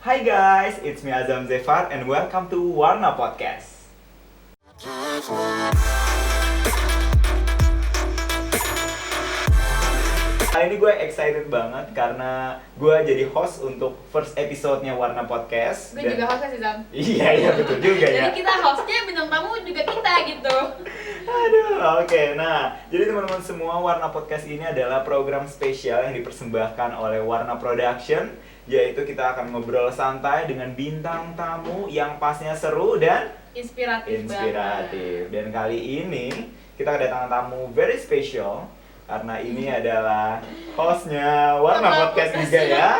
Hi guys, it's me Azam Zefar and welcome to Warna Podcast. Kali ini gue excited banget karena gue jadi host untuk first episode-nya Warna Podcast. Gue juga hostnya sih, Zam. Iya, betul juga ya. Jadi kita hostnya, bintang tamu juga kita gitu. Aduh, oke. Nah, jadi teman-teman semua, Warna Podcast ini adalah program spesial yang dipersembahkan oleh Warna Production, yaitu kita akan ngobrol santai dengan bintang tamu yang pastinya seru dan Inspiratif. Dan kali ini kita kedatangan tamu very special karena ini adalah hostnya Warna Podcast juga ya.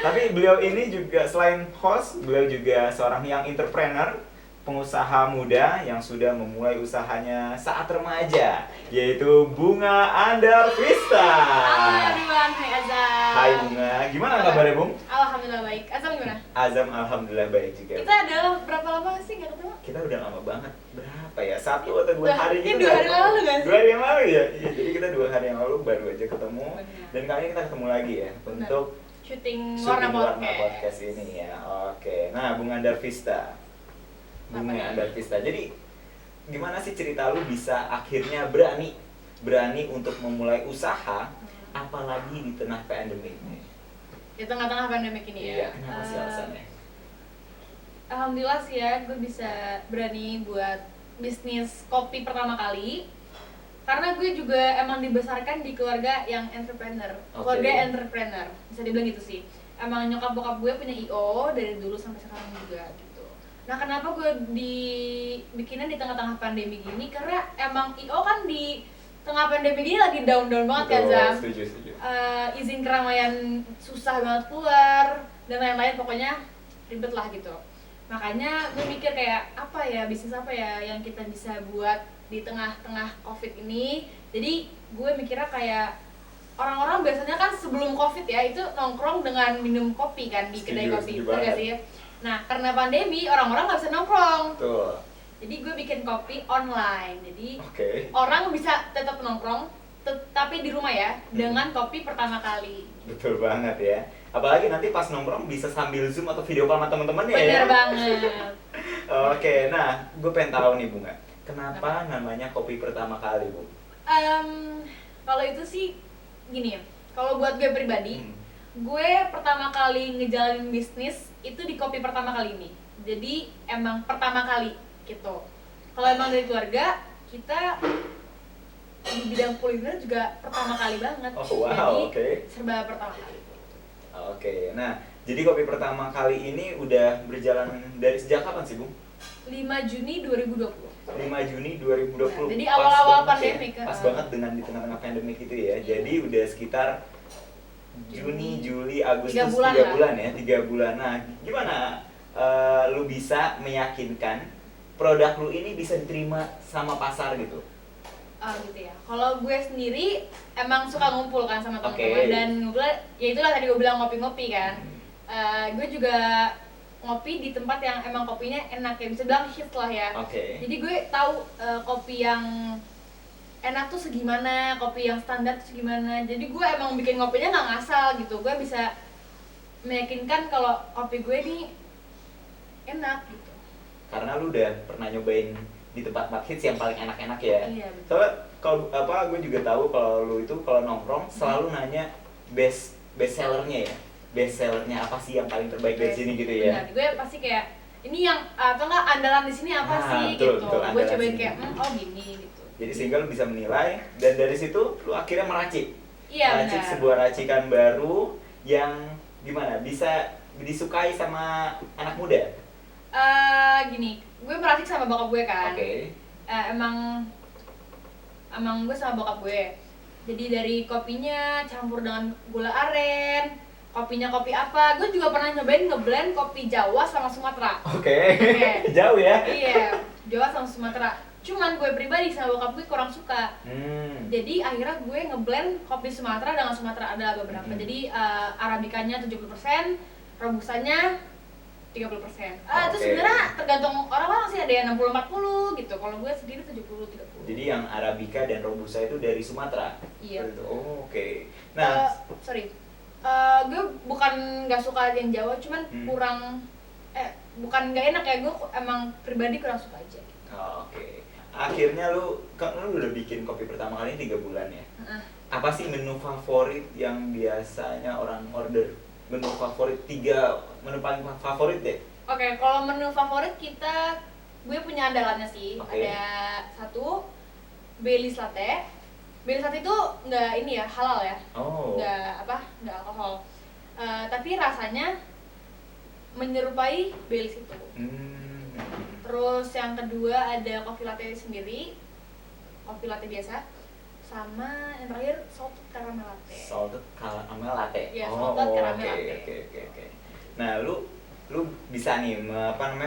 Tapi beliau ini juga selain host, beliau juga seorang yang entrepreneur, pengusaha muda yang sudah memulai usahanya saat remaja, yaitu Bunga Andarvista. Halo everyone, hai Azam. Hai Bunga, gimana kabarnya Bung? Alhamdulillah baik. Azam gimana? Azam alhamdulillah baik juga. Kita dalam berapa lama sih gak ketemu? Kita udah lama banget. Berapa ya? 1 atau 2 hari Ini gitu. 2 hari lalu gak sih? 2 hari yang lalu ya? Iya, jadi kita 2 hari yang lalu baru aja ketemu. Benar. Dan kali ini kita ketemu lagi ya untuk Syuting syuting Warna Warna Podcast ini ya. Oke. Nah, Bunga Andarvista. Bunga Apa nih? Andarvista. Jadi gimana sih cerita lu bisa akhirnya berani untuk memulai usaha apalagi di tengah pandemi ini? Di tengah-tengah pandemik ini ya. Iya, kenapa sih alasannya? Alhamdulillah sih ya, gue bisa berani buat bisnis kopi pertama kali. Karena gue juga emang dibesarkan di keluarga yang entrepreneur. Oke. Keluarga entrepreneur, bisa dibilang gitu sih. Emang nyokap bokap gue punya IO dari dulu sampai sekarang juga gitu. Nah, kenapa gue bikinnya di tengah-tengah pandemi gini? Karena emang IO kan di tengah pandemi gini lagi down-down banget kan, Zam? Setuju. Izin keramaian susah banget keluar dan lain-lain, pokoknya ribet lah gitu. Makanya gue mikir kayak bisnis apa ya yang kita bisa buat di tengah-tengah covid ini. Jadi gue mikirnya kayak orang-orang biasanya kan sebelum covid ya itu nongkrong dengan minum kopi kan di kedai kopi, setuju betul gak banget. sih? Nah, karena pandemi orang-orang nggak bisa nongkrong. Betul. Jadi gue bikin kopi online. Jadi Oke. orang bisa tetap nongkrong tapi di rumah ya dengan kopi pertama kali. Betul banget ya. Apalagi nanti pas nongkrong bisa sambil Zoom atau video call sama teman-teman ya. Bener banget. Oke, nah gue pengen tahu nih Bunga, kenapa namanya kopi pertama kali, Bu? Kalau itu sih gini ya. Kalau buat gue pribadi, gue pertama kali ngejalanin bisnis itu di kopi pertama kali ini. Jadi emang pertama kali gitu. Kalau emang dari keluarga, kita di bidang kuliner juga pertama kali banget. Oh, wow, Jadi oke. serba pertama kali. Oke, nah jadi kopi pertama kali ini udah berjalan dari sejak kapan sih, Bu? 5 Juni 2020. 5 Juni 2020. Nah, jadi Pas awal-awal banget pandemik, ya. Pas kan? banget dengan di tengah-tengah pandemik itu ya. Jadi udah sekitar Juni, Juli, Agustus 3 bulan 3 lah. bulan ya, 3 bulan. Nah, gimana lu bisa meyakinkan produk lu ini bisa diterima sama pasar gitu? Gitu ya. Kalau gue sendiri emang suka ngumpul kan sama Oke. teman-teman dan ngumpul ya itulah tadi gue bilang ngopi-ngopi kan. Gue juga ngopi di tempat yang emang kopinya enak ya, bisa bilang hits lah ya. Oke. Jadi gue tahu kopi yang enak tuh segimana, kopi yang standar tuh segimana. Jadi gue emang bikin kopinya nggak ngasal gitu. Gue bisa meyakinkan kalau kopi gue ini enak gitu. Karena lu udah pernah nyobain di tempat hits yang paling enak-enak ya. Iya, betul. Soalnya kalau gue juga tahu kalau lu itu kalau nongkrong selalu nanya best sellernya ya. Best sellernya apa sih yang paling terbaik dari sini gitu ya. Benar, gue pasti kayak ini yang atau enggak andalan di sini apa Nah, sih betul, gitu. betul, Gue andalan cobain sini. kayak gini gitu. Jadi sehingga lu bisa menilai dan dari situ lu akhirnya meracik. Iya, Meracik benar. sebuah racikan baru yang gimana? Bisa disukai sama anak muda. Gini, gue meracik sama bokap gue kan. Oke. Emang gue sama bokap gue. Jadi dari kopinya campur dengan gula aren, kopinya kopi apa. Gue juga pernah nyobain ngeblend kopi Jawa sama Sumatera. Oke. Oke. Jauh ya. Iya, Jawa sama Sumatera. Cuman gue pribadi sama bokap gue kurang suka. Jadi akhirnya gue ngeblend kopi Sumatera dengan Sumatera ada beberapa. Jadi arabikanya 70%, robustanya 30%. Itu Oke. sebenarnya tergantung orang-orang sih, ada yang 60-40 gitu. Kalau gue sendiri 70-30. Jadi yang arabica dan robusta itu dari Sumatera. Iya. Oh, oke. Nah, sorry. Gue bukan nggak suka yang Jawa, cuman kurang bukan nggak enak ya, gue emang pribadi kurang suka aja. Oh, oke. Akhirnya lu udah bikin kopi pertama kali 3 bulan ya. Apa sih menu favorit yang biasanya orang order? Menu favorit 3 menu paling favorit deh. Oke, kalau menu favorit gue punya andalannya sih. Oke. Ada satu Baileys latte. Baileys latte itu nggak ini ya, halal ya. Oh. Nggak alkohol. Tapi rasanya menyerupai Baileys itu. Terus yang kedua ada coffee latte sendiri, coffee latte biasa, sama yang terakhir salted caramel latte. Salted caramel latte. Ya, salted caramel latte. Oke. Nah, lu bisa nih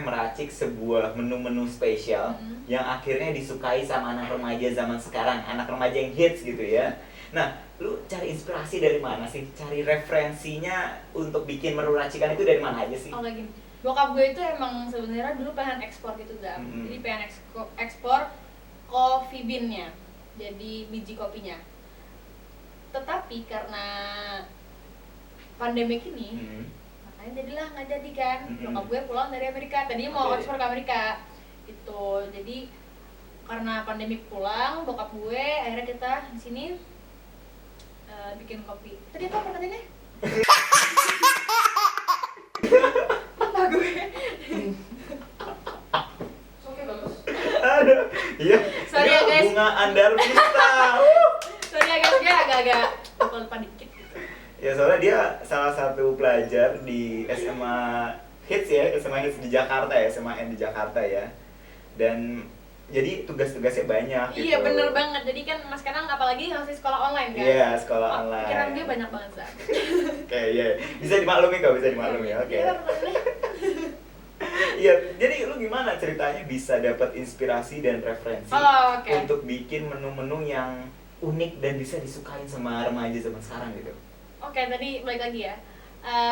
meracik sebuah menu-menu spesial yang akhirnya disukai sama anak remaja zaman sekarang, anak remaja yang hits gitu ya. Nah, lu cari inspirasi dari mana sih? Cari referensinya untuk bikin menu racikan itu dari mana aja sih? Oh, lagi. Bokap gue itu emang sebenarnya dulu pengen ekspor gitu, jadi pengen ekspor coffee bean-nya, jadi biji kopinya. Tetapi karena pandemik ini, makanya jadilah nggak jadi kan. Bokap gue pulang dari Amerika, tadinya mau ekspor ke Amerika gitu. Jadi karena pandemik pulang, bokap gue akhirnya kita di sini bikin kopi. Tadi apa katanya? Apa gue? Oke, bagus. Aduh, iya. Sorry ya, guys. Bunga andar pista. Sorry ya guys, dia agak-agak lupa dikit gitu. Ya soalnya dia salah satu pelajar di SMA Hits ya, SMA Hits di Jakarta ya, SMAN di Jakarta ya. Dan jadi tugas-tugasnya banyak gitu. Iya bener banget, jadi kan mas sekarang apalagi masih sekolah online kan? Iya, sekolah online. Pikiran gue banyak banget Sa. Oke, iya. Bisa dimaklumi kok, bisa dimaklumi ya. Oke. Iya, jadi lu gimana ceritanya bisa dapat inspirasi dan referensi untuk bikin menu-menu yang unik dan bisa disukain sama remaja zaman sekarang gitu? Oke, tadi balik lagi ya.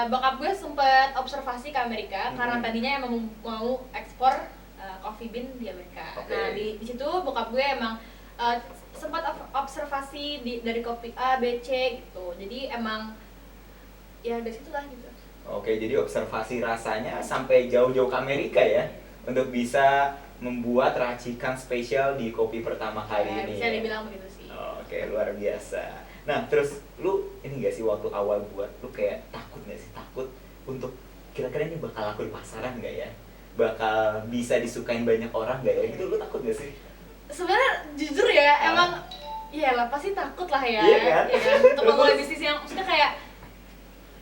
Bokap gue sempet observasi ke Amerika karena tadinya emang mau ekspor coffee bean di Amerika. Nah di situ bokap gue emang sempat observasi dari kopi A, B, C gitu. Jadi emang ya dari situlah gitu. Oke, jadi observasi rasanya sampai jauh-jauh ke Amerika ya untuk bisa membuat racikan spesial di kopi pertama kali ini. Bisa dibilang begitu sih. Oke, luar biasa. Nah, terus lu ini gak sih waktu awal buat lu kayak takut gak sih? Takut untuk kira-kira ini bakal laku di pasaran gak ya? Bakal bisa disukain banyak orang gak ya? Gitu lu takut gak sih? Sebenarnya jujur ya, emang ya lah pasti takut lah ya. Iya kan? Ya kan? Untuk memulai bisnis yang maksudnya kayak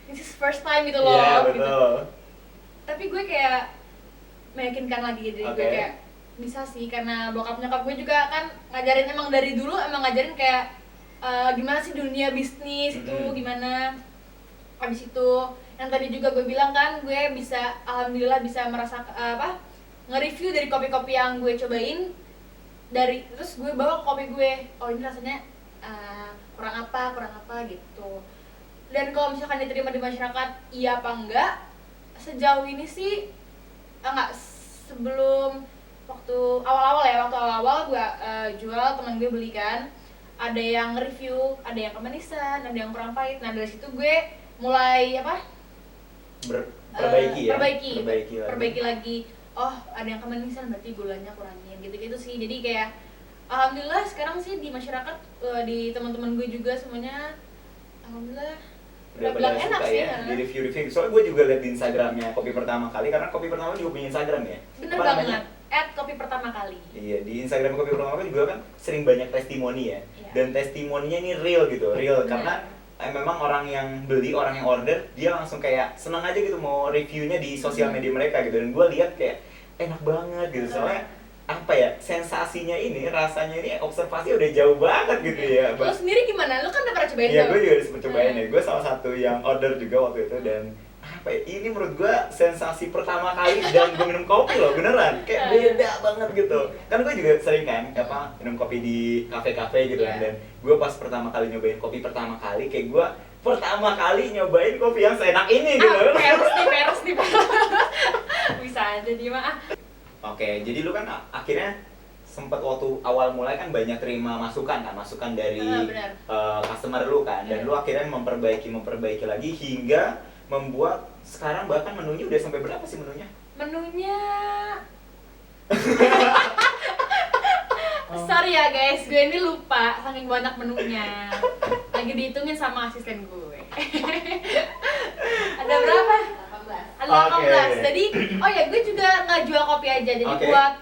this is first time gitu loh. Iya, betul. Gitu. Tapi gue kayak meyakinkan lagi diri gue kayak bisa sih, karena bokap nyokap gue juga kan ngajarin, emang dari dulu emang ngajarin kayak gimana sih dunia bisnis itu gimana. Habis itu yang tadi juga gue bilang kan, gue bisa alhamdulillah bisa merasakan nge-review dari kopi-kopi yang gue cobain, terus gue bawa ke kopi gue, oh ini rasanya kurang apa gitu. Dan kalau misalkan diterima di masyarakat iya apa enggak, sejauh ini sih enggak. Sebelum waktu awal-awal gue jual, teman gue beli kan, ada yang review, ada yang kemanisan, ada yang kurang pahit. Nah dari situ gue mulai perbaiki lagi. Oh ada yang kemanisan, berarti gulanya kurangin, gitu-gitu sih. Jadi kayak alhamdulillah sekarang sih di masyarakat, di teman-teman gue juga semuanya alhamdulillah udah pada enak suka sih ya di review. Soalnya gue juga liat di Instagramnya Kopi Pertama Kali, karena Kopi Pertama juga punya Instagram ya. Bener banget, @kopi-pertama-kali. Iya, di Instagram Kopi Pertama Kali juga kan sering banyak testimoni ya. Dan testimoninya ini real gitu, karena memang orang yang beli, orang yang order, dia langsung kayak senang aja gitu mau reviewnya di sosial media mereka gitu. Dan gue lihat kayak enak banget gitu, soalnya apa ya, sensasinya ini, rasanya ini observasi udah jauh banget gitu ya. Lu sendiri gimana? Lu kan udah pernah cobain tuh? Iya, gue juga udah cobain ya. Gue salah satu yang order juga waktu itu, dan apa ya, ini menurut gue sensasi pertama kali dan gue minum kopi loh, beneran kayak beda banget gitu. Kan gue juga sering kan minum kopi di kafe-kafe gitu kan, dan gue pas pertama kali nyobain kopi pertama kali, kayak gue pertama kali nyobain kopi yang seenak ini gitu. Peres nih. Bisa aja dia mah. Oke, jadi lu kan akhirnya sempat waktu awal mulai kan banyak terima masukan dari benar. customer lu kan, dan Iya. lu akhirnya memperbaiki lagi hingga membuat sekarang bahkan menunya udah sampai berapa sih menunya? Menunya sorry ya guys, gue ini lupa saking banyak menunya. Lagi dihitungin sama asisten gue. Ada berapa? 18. Ada 18. Oke. Jadi, oh ya gue juga nggak jual kopi aja. Jadi Oke. buat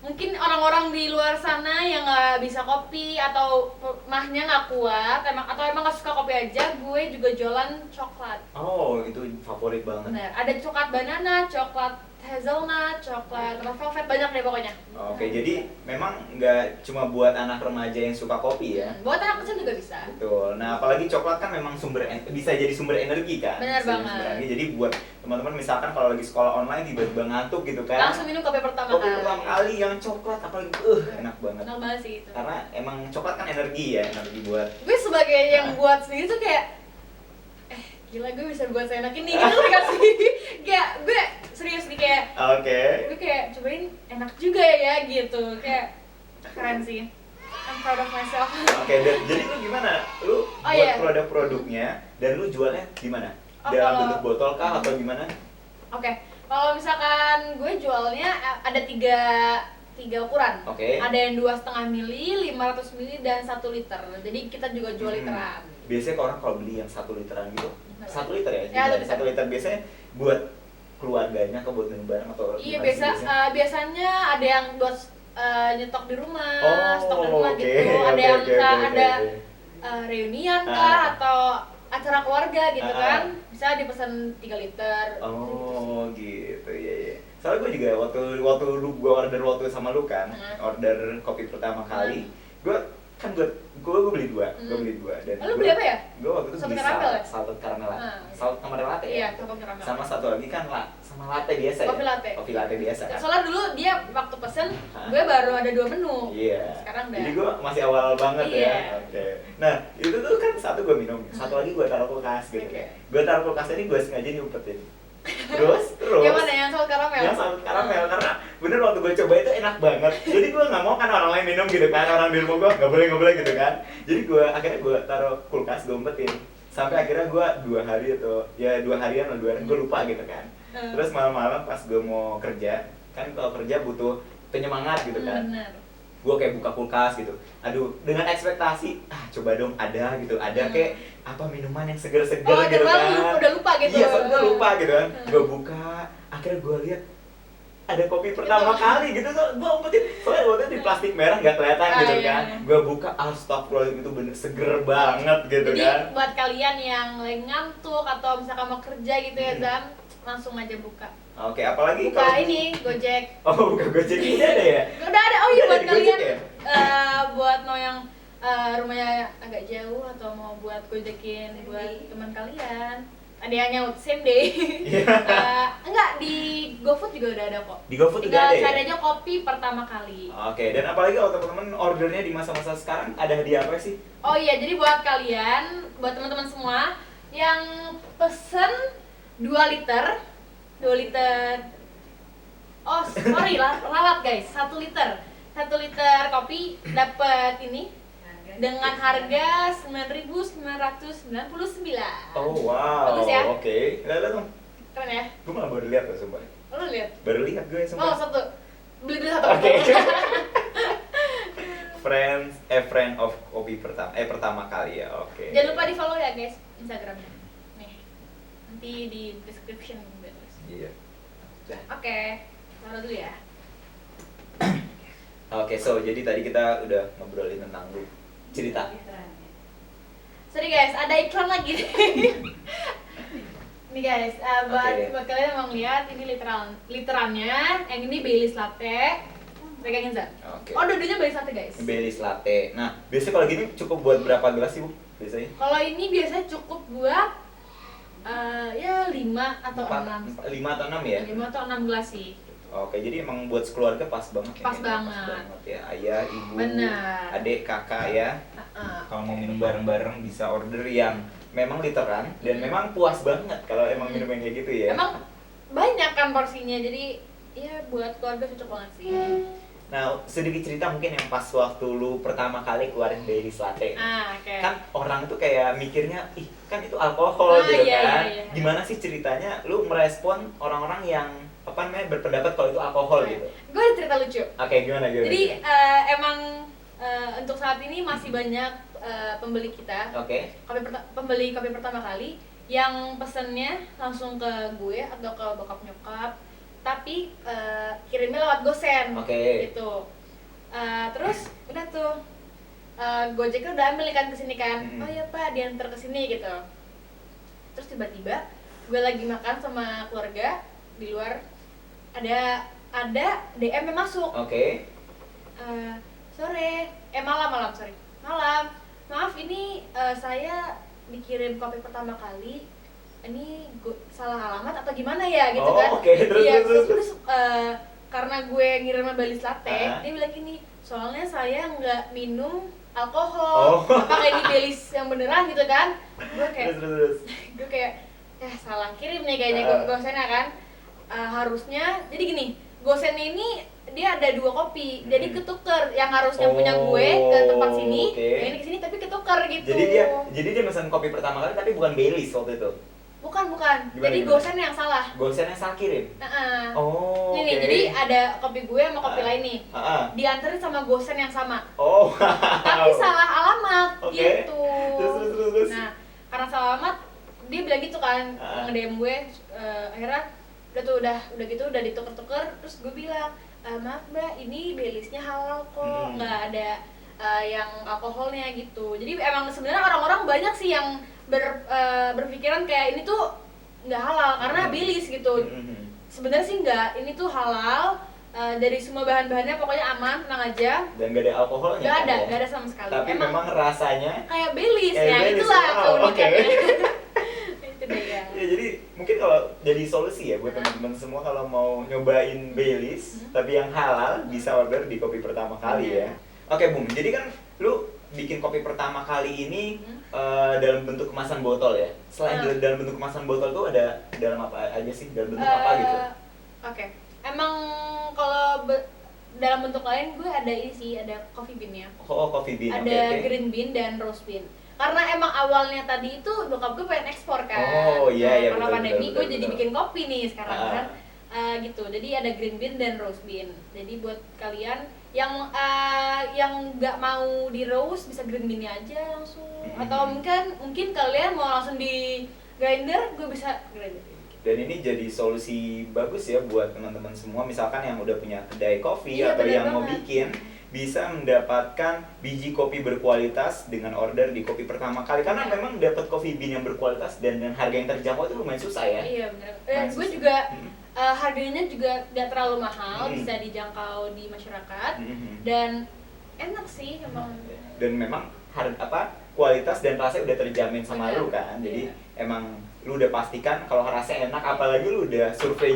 mungkin orang-orang di luar sana yang nggak bisa kopi atau mahnya nggak kuat, atau emang nggak suka kopi aja, gue juga jualan coklat. Oh, itu favorit banget. Benar. Ada coklat banana, coklat hazelnut, coklat red velvet, banyak deh pokoknya. Oke, jadi memang nggak cuma buat anak remaja yang suka kopi ya. Buat anak kecil juga bisa. Betul. Nah, apalagi coklat kan memang bisa jadi sumber energi kan. Benar Bisa jadi banget. sumber energi. Jadi buat teman-teman misalkan kalau lagi sekolah online tiba-tiba ngantuk gitu kan. Langsung minum kopi pertama Kopi kali. pertama kali yang coklat apalagi enak banget. Enak banget sih itu. Karena emang coklat kan energi ya, energi buat. Gue sebagai yang buat sendiri tuh kayak gila gue bisa buat seenak ini gitu kan sih. Kayak gue serius nih kayak Oke. gue kayak cobain enak juga ya gitu. Kayak keren sih. I'm proud of myself. Oke, jadi lu gimana? Lu buat iya. produk-produknya dan lu jualnya gimana? Oh, Dalam kalau- bentuk botol kah atau gimana? Oke, kalau misalkan gue jualnya ada tiga ukuran. Oke. Ada yang 2,5 mili, 500 mili, dan 1 liter. Jadi kita juga jual literan. Biasanya orang kalau beli yang 1 literan gitu, 1 liter ya? Ya, 1 liter. 1 liter biasanya buat keluarganya atau buat minum bareng atau Iya, gimana sih biasanya ada yang buat nyetok di rumah, Oh, stok di rumah oke, gitu. Ada oke, yang oke, kah, oke, ada oke. reunian kah, atau acara keluarga gitu Ah, kan. Bisa dipesan 3 liter. Oh gitu ya. Soalnya gue juga waktu lu gue order sama lu kan, order kopi pertama kali, gue beli dua, dan Lu beli apa ya? Gue waktu itu Salted beli caramel ya? salted caramel latte, Ah. salted caramel latte Iya, ya. kopi caramel. Sama satu lagi kan sama latte biasa ya. Kopi latte biasa kan. Soalnya dulu dia waktu pesen, Hah? gue baru ada 2 menu. Iya. Sekarang udah. Jadi gue masih awal banget Iya. ya. Oke. Nah itu tuh kan satu gue minum, satu lagi gue taruh kulkas gitu. Oke. Gue taruh kulkas ini gue sengaja nyumpetin. Terus. Yang mana yang salted caramel? Yang salted caramel karena bener waktu gue coba itu enak banget. Jadi gue nggak mau kan orang lain minum gitu kan, orang di rumah gue nggak boleh gitu kan. Jadi akhirnya gue taruh kulkas, gue umpetin. Sampai akhirnya gue 2 hari atau ya 2 harian atau 2 hari gue lupa gitu kan. Terus malam-malam pas gue mau kerja, kan kalau kerja butuh penyemangat gitu kan. Bener. Gue kayak buka kulkas gitu, aduh dengan ekspektasi coba dong ada gitu, ada kayak apa minuman yang seger-seger Oh, gitu kan. udah lupa gitu. Iya, soalnya gue lupa gitu kan. Gue buka, akhirnya gue lihat ada kopi pertama kali gitu tuh, gue umpetin. Soalnya waktu itu di plastik merah nggak kelihatan gitu Iya, kan. iya. Gue buka, astagfirullahaladzim itu bener seger banget gitu Jadi kan. buat kalian yang lagi ngantuk atau misalkan mau kerja gitu ya Zam, langsung aja buka. Oke, apalagi Buka ini Gojek. Oh, buka Gojek ini ada ya? Udah ada. Oh iya, Udah buat ada di Gojek kalian ya? buat mau yang rumahnya agak jauh atau mau buat gojekin buat teman kalian. Ada yang nyaut same day. Iya. Enggak, di GoFood juga udah ada kok. Di GoFood Tinggal udah ada cari ya? aja kopi pertama kali. Oke, dan apalagi kalau teman-teman ordernya di masa-masa sekarang ada hadiah apa sih? Oh iya, jadi buat kalian, buat teman-teman semua yang pesen 2 liter. Oh, sorry lah, ralat guys. 1 liter. 1 liter kopi dapat ini dengan harga 9.999. Oh wow, Bagus ya? oke. Lihat dong, Keren ya? gue malah baru lihat loh sumpah. Lo lihat? Baru lihat gue Oh, sumpah. 1. Beli 1. Oke. Friend of kopi pertama kali ya, oke. Jangan lupa di follow ya guys Instagramnya. Nih, nanti di description beres. Iya. Oke, taruh dulu ya. Oke, so jadi tadi kita udah ngobrolin tentang lu cerita. Sorry guys, ada iklan lagi nih. Nih guys, buat kalian yang mau lihat ini literannya, yang ini Baileys latte. Pegangin Zan. Oke. Oh, dua-duanya Baileys latte guys. Baileys latte. Nah, biasanya kalau gini cukup buat berapa gelas sih, Bu? Biasanya? Kalau ini biasanya cukup buat ya 5 atau 6. 5 atau 6 ya? 5 atau 6 gelas sih. Oke, jadi emang buat sekeluarga pas banget ya? Pas kayaknya. banget. Pas banget ya. Ayah, ibu, Benar. adik, kakak ya. Kalau mau minum bareng-bareng bisa order yang memang literan dan memang puas banget kalau emang minum yang kayak gitu ya. Emang banyak kan porsinya, jadi ya buat keluarga cocok banget sih. Nah, sedikit cerita mungkin yang pas waktu lu pertama kali keluarin Baileys latte. Oke. Kan orang tuh kayak mikirnya, ih kan itu alkohol gitu iya, kan. iya. Gimana sih ceritanya lu merespon orang-orang yang apa namanya berpendapat kalau itu alkohol gitu? Gue ada cerita lucu. Oke, gimana? Jadi emang untuk saat ini masih banyak pembeli kita, Oke. pembeli kopi pertama kali yang pesennya langsung ke gue atau ke bokap nyokap, tapi kirimnya lewat gosen. Oke. Gitu. Terus udah tuh Gojeknya udah ambil kan kesini kan. Oh iya Pak, diantar kesini gitu. Terus tiba-tiba gue lagi makan sama keluarga di luar, ada DM yang masuk. Oke. Sore, malam. Maaf ini saya dikirim kopi pertama kali. Ini salah alamat atau gimana ya gitu kan? Oke. Terus karena gue ngirimnya Baileys latte, dia bilang gini, soalnya saya nggak minum alkohol. Apakah ini Baileys yang beneran gitu kan? Gue kayak, gue kayak, salah kirim nih kayaknya gosennya kan. Harusnya, jadi gini, gosen ini dia ada 2 kopi, jadi ketuker. Yang harusnya punya gue ke tempat sini, yang ini kesini tapi ketuker gitu. Jadi dia pesan kopi pertama kali tapi bukan Baileys waktu itu. Bukan. Gimana? Jadi gosen yang salah. Gosen yang salah kirim. Ini jadi ada kopi gue sama kopi lain nih. Dianterin sama gosen yang sama. Tapi salah alamat gitu. Terus. Nah, karena salah alamat dia bilang gitu kan, nge-DM gue. Akhirnya udah gitu udah dituker-tuker, terus gue bilang, maaf Mbak, ini Baileysnya halal kok, nggak ada yang alkoholnya gitu. Jadi emang sebenarnya orang-orang banyak sih yang berpikiran kayak ini tuh nggak halal karena Baileys gitu. Sebenarnya sih nggak, ini tuh halal, dari semua bahan-bahannya pokoknya aman, tenang aja. Dan nggak ada alkoholnya. Nggak ada sama sekali. Tapi memang rasanya kayak Baileys ya, itulah keunikannya. Itu deh ya. Ya jadi mungkin kalau jadi solusi ya buat teman-teman semua kalau mau nyobain Baileys tapi yang halal bisa order di kopi pertama kali ya. Oke Bung, jadi kan lu bikin kopi pertama kali ini dalam bentuk kemasan botol ya. Selain dalam bentuk kemasan botol tuh ada dalam apa aja sih? Dalam bentuk apa gitu? Oke. Emang kalau dalam bentuk lain gue ada ini sih, ada coffee bean ya. Coffee bean. Ada green bean dan rose bean. Karena emang awalnya tadi itu bokap gue pengen ekspor kan. Iya. Karena pandemi gue jadi betul. bikin kopi nih sekarang kan. Gitu. Jadi ada green bean dan rose bean. Jadi buat kalian yang nggak mau di roast bisa green bean-nya aja langsung. Atau mungkin kalian mau langsung di grinder, gue bisa grinder. Dan ini jadi solusi bagus ya buat teman-teman semua, misalkan yang udah punya kedai kopi atau yang mau bikin, bisa mendapatkan biji kopi berkualitas dengan order di kopi pertama kali. Karena memang dapat coffee bean yang berkualitas dan dengan harga yang terjangkau itu lumayan susah ya. Iya benar. Gue juga harganya juga gak terlalu mahal, bisa dijangkau di masyarakat dan enak sih emang. Dan memang kualitas dan rasanya udah terjamin sama lu kan. Jadi emang lu udah pastikan kalau rasanya enak, apalagi lu udah survei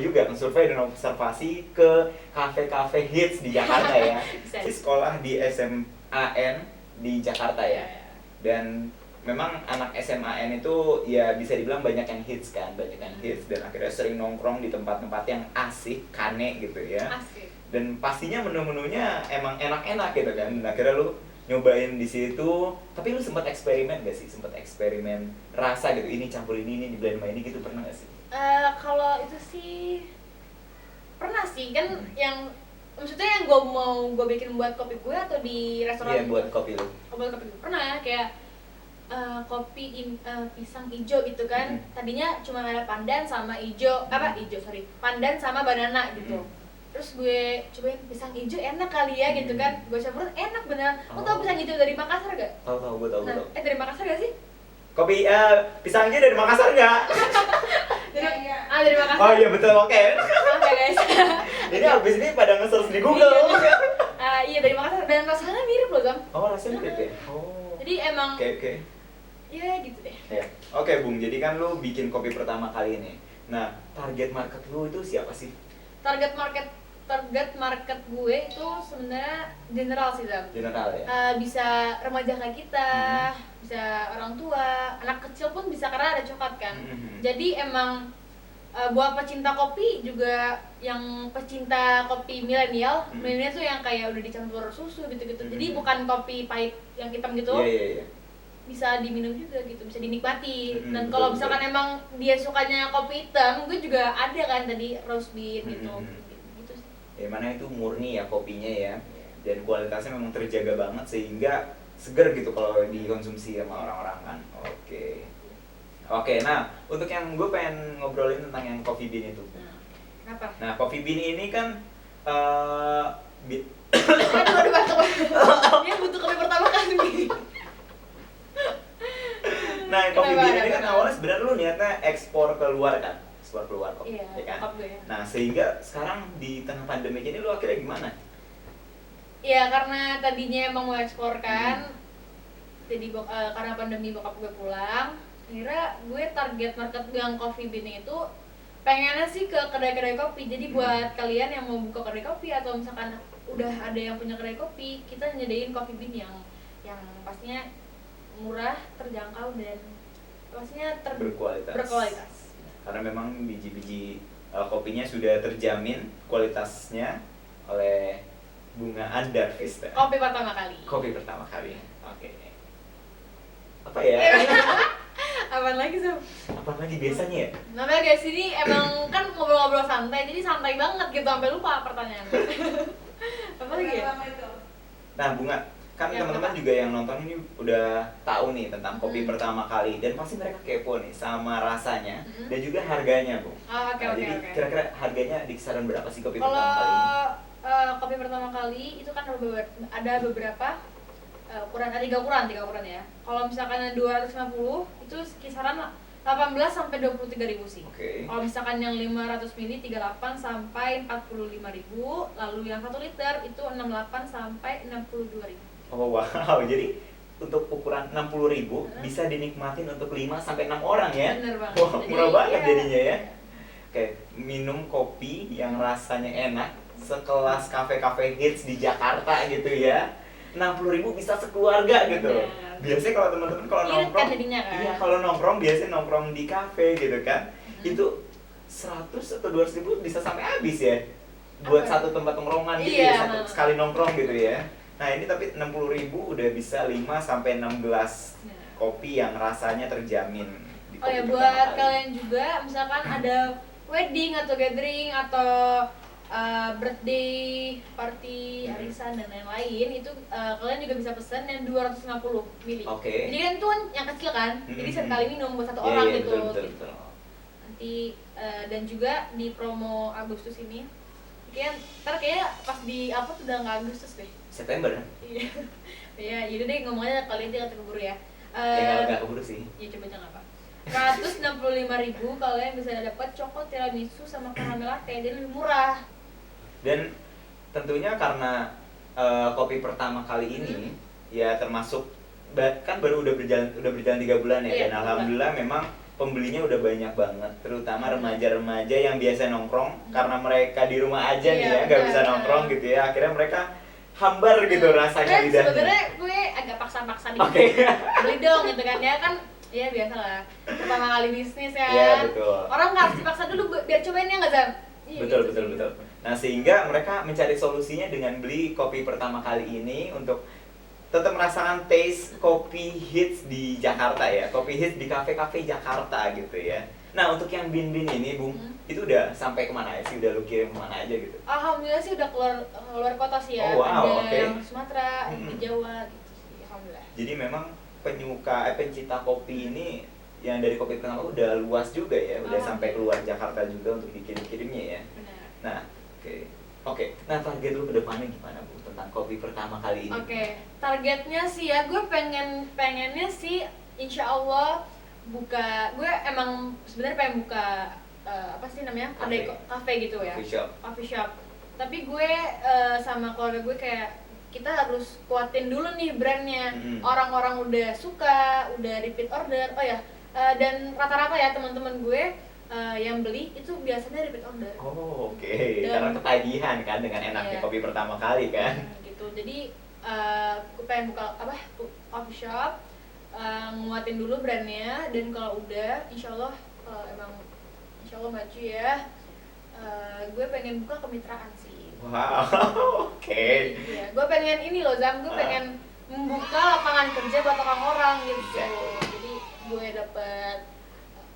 dan observasi ke kafe-kafe hits di Jakarta ya. Si sekolah di SMAN di Jakarta ya. Dan memang anak SMAN itu ya bisa dibilang banyak yang hits dan akhirnya sering nongkrong di tempat-tempat yang asik, kane gitu ya. Asik. Dan pastinya menu-menunya emang enak-enak gitu kan. Dan akhirnya lu nyobain di situ, tapi lu sempat eksperimen gak sih? Sempat eksperimen rasa gitu, ini campur ini di blend sama ini gitu, pernah gak sih? Kalau itu sih pernah sih kan, yang maksudnya yang gue bikin buat kopi gue atau di restoran? Iya, buat kopi lu. Buat kopi gue pernah ya, kayak kopi pisang hijau gitu kan. Tadinya cuma ada pandan sama pandan sama banana gitu. Terus gue cobain pisang hijau enak kali ya gitu kan. Gue campurin enak beneran. Lo tau pisang hijau dari Makassar gak? Tahu, gue tahu. Dari Makassar gak sih? Kopi pisang hijau dari Makassar gak? Dari Makassar. Oh iya betul, oke. Oke guys. Jadi abis ini pada nge-search di Google. Iya dari Makassar dan rasanya mirip loh Gam. Oh rasanya mirip ya? Jadi emang Oke. ya gitu deh. Ya. Oke Bung, jadi kan lu bikin kopi pertama kali ini. Nah, target market lu itu siapa sih? Target market gue itu sebenarnya general sih Zam. General ya. Bisa remaja kayak kita, bisa orang tua, anak kecil pun bisa karena ada coklat kan. Jadi emang buat pecinta kopi juga, yang pecinta kopi milenial, milenial tuh yang kayak udah dicampur susu gitu-gitu. Jadi bukan kopi pahit yang hitam gitu. Iya. Bisa diminum juga gitu, bisa dinikmati. Dan Betul, kalau misalkan betul. emang dia sukanya kopi hitam, gue juga ada kan tadi roast bean gitu. Gitu sih. Ya mana itu murni ya kopinya ya. Dan kualitasnya memang terjaga banget sehingga seger gitu kalau dikonsumsi sama orang-orang kan. Oke, nah untuk yang gue pengen ngobrolin tentang yang coffee bean itu. Kenapa? Nah, coffee bean ini kan eh Aduh, batuk. Dia butuh kopi pertama kali. nah, coffee Kenapa, bean ini kan kenapa? awalnya sebenarnya lu niatnya ekspor keluar kan? Ekspor keluar kok, Iya, ya kan? bokap gue. Nah, sehingga sekarang di tengah pandemi ini lu akhirnya gimana? Iya, karena tadinya emang mau ekspor kan. Jadi karena pandemi bokap gue pulang, akhirnya gue target market yang coffee bean itu pengennya sih ke kedai-kedai kopi. Jadi buat kalian yang mau buka kedai kopi atau misalkan udah ada yang punya kedai kopi, kita nyediain coffee bean yang pastinya murah, terjangkau, dan pastinya berkualitas. Karena memang biji-biji kopinya sudah terjamin kualitasnya oleh Bunga Andar Vista. Kopi pertama kali. Kopi pertama kali. Oke. Apa ya? Apaan lagi Sob? Apa lagi biasanya ya? Namanya guys, ini emang kan ngobrol-ngobrol santai, jadi santai banget gitu sampai lupa pertanyaannya. Apa lagi ya? Nah, Bunga, kan Ya, teman-teman apa? juga yang nonton ini udah tahu nih tentang kopi pertama kali dan pasti mereka kepo nih sama rasanya dan juga harganya, Bu. Oke. Jadi kira-kira harganya di kisaran berapa sih kopi Kalau pertama kali ini? kopi pertama kali itu kan ada beberapa ukuran, ada tiga ukuran ya. Kalau misalkan yang 250 itu kisaran 18 sampai 23.000 sih. Oke. Kalau misalkan yang 500 ml 38 sampai 45.000, lalu yang 1 liter itu 68 sampai 62.000. Oh wow, jadi untuk ukuran 60.000 bisa dinikmatin untuk 5 sampai 6 orang ya. Bener banget. Wah, Jadi, murah banget iya. jadinya ya. Oke, minum kopi yang rasanya enak sekelas kafe-kafe hits di Jakarta gitu ya. 60.000 bisa sekeluarga gitu. Bener. Biasanya kalau teman-teman kalau Irit kan nongkrong, jadinya kan? iya kalau nongkrong biasanya nongkrong di kafe gitu kan. Itu 100 atau 200.000 bisa sampai habis ya. Buat Apa? satu tempat nongkrongan gitu Iya, ya, satu sekali nongkrong gitu ya. Nah ini tapi 60.000 udah bisa 5 sampai 6 gelas kopi yang rasanya terjamin di Oh ya, kopi buat pertama kali. kalian juga misalkan ada wedding atau gathering atau birthday party, arisan dan lain-lain, itu kalian juga bisa pesen yang 250 ml. Oke. Jadi kan itu kan yang kecil kan, jadi sekali minum buat satu Iya, orang iya, gitu. betul. Nanti dan juga di promo Agustus ini, ntar kayaknya pas di upload udah nggak Agustus deh. September ya? Iya. Ya, yaudah deh ngomongnya kalian jangan keburu ya. Nggak keburu sih. Ya coba jangan apa. 165.000 kalian bisa dapat coklat tiramisu sama caramel latte, jadi lebih murah. Dan tentunya karena kopi pertama kali ini ya termasuk kan baru udah berjalan 3 bulan ya. Iya, Dan alhamdulillah memang pembelinya udah banyak banget, terutama remaja-remaja yang biasa nongkrong karena mereka di rumah aja nih ya, nggak bisa nongkrong gitu ya, akhirnya mereka hambar gitu rasanya Dan lidahnya. sebenarnya gue agak paksa-paksa dikit. Oke. Beli dong gitu kan, ya kan. Ya biasa lah, pertama kali bisnis ya. Iya, betul. Orang nggak harus dipaksa dulu biar cobain ya nggak Zam? Iya, Betul. gitu sih. Nah sehingga mereka mencari solusinya dengan beli kopi pertama kali ini untuk tetap merasakan taste kopi hits di Jakarta ya, kopi hits di kafe-kafe Jakarta gitu ya. Nah untuk yang bin-bin ini Bung, itu udah sampai kemana ya sih? Udah lu kirim kemana aja gitu? Alhamdulillah sih udah keluar kota sih ya. Oh, wow, ada oke. yang Sumatera, di Jawa gitu sih. Alhamdulillah. Jadi memang pencinta kopi ini yang dari kopi pertama udah luas juga ya, udah sampai keluar Jakarta juga untuk dikirim-kirimnya ya. Benar. Nah, oke. Nah target lu ke depannya gimana Bu tentang kopi pertama kali ini? Oke, targetnya sih ya, gue pengennya sih insya Allah gue emang sebenarnya pengen buka apa sih namanya, kafe gitu ya, coffee shop. Tapi gue sama keluarga gue kayak kita harus kuatin dulu nih brandnya. Orang-orang udah suka, udah repeat order. Oh ya, dan rata-rata ya teman-teman gue yang beli itu biasanya repeat order. Oh, oke. Karena ketagihan kan dengan enaknya kopi pertama kali kan. Gitu. Jadi gue pengen buka coffee shop, nguatin dulu brandnya, dan kalau udah insya Allah emang insya Allah maju ya. Gue pengen buka kemitraan sih. Wow, oke. Iya, gue pengen ini loh Zam, gue pengen membuka lapangan kerja buat orang-orang gitu. Jadi gue dapet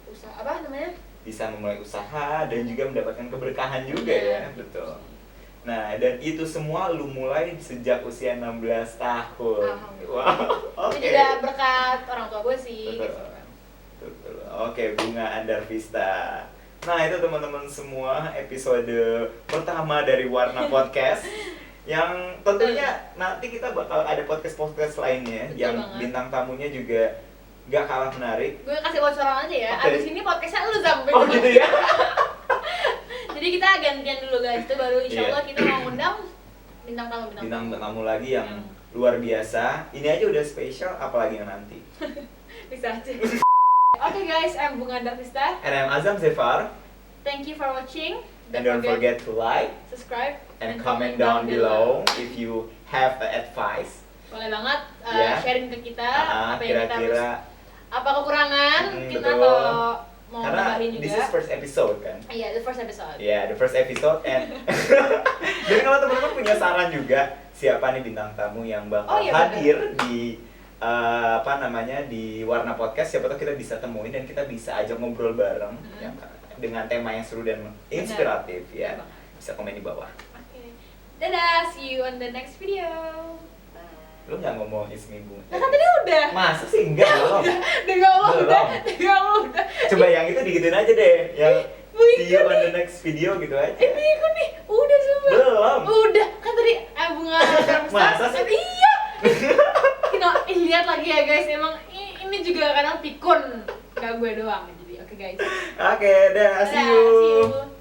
usaha apa namanya? Bisa memulai usaha dan juga mendapatkan keberkahan juga ya, betul. Nah, dan itu semua lu mulai sejak usia 16 tahun. Wow, oke. Itu juga berkat orang tua gue sih. Betul. Betul. Oke, Bunga Andarvista. Nah, itu teman-teman semua episode pertama dari Warna Podcast. Yang tentunya nanti kita bakal ada podcast-podcast lainnya. Betul yang banget. bintang tamunya juga gak kalah menarik. Gue kasih bocoran aja ya, Oke. abis ini podcastnya lu sampai Oh gitu ya? Jadi kita gantian dulu guys, itu baru insya Iya. Allah kita mau undang bintang Bintang tamu lagi yang luar biasa. Ini aja udah spesial, apalagi yang nanti. bisa aja. Oke guys, I'm Bunga Andarvista. And I'm Azam Zefar. Thank you for watching. And don't forget to like subscribe and comment down below if you have advice. Boleh banget Ya. sharing ke kita apa yang kita harus, Kira-kira apa kekurangan kita betul. atau mau Karena nambahin juga. this is first episode kan. Iya, the first episode. Yeah, the first episode and jadi kalau teman-teman punya saran juga siapa nih bintang tamu yang bakal Oh, iya, hadir di apa namanya di Warna Podcast, siapa tahu kita bisa temuin dan kita bisa ajak ngobrol bareng ya, dengan tema yang seru dan inspiratif ya. Benar. Bisa komen di bawah. Oke. Dadah, see you on the next video. Bye. Lu nggak ngomong ismi Bunga? Nah, kan tadi udah. Masa sih enggak belum? Udah. Coba yang itu digituin aja deh, yang Bu, see you ikut on the nih. next video gitu aja. Ini ikut nih. Udah semua. Belum. Udah. Kan tadi Bunga Masa sih? Iya. Lihat lagi ya guys, emang ini juga kadang pikun. Gak gue doang. Jadi oke guys. Oke, dah, see Dadah, you. see you.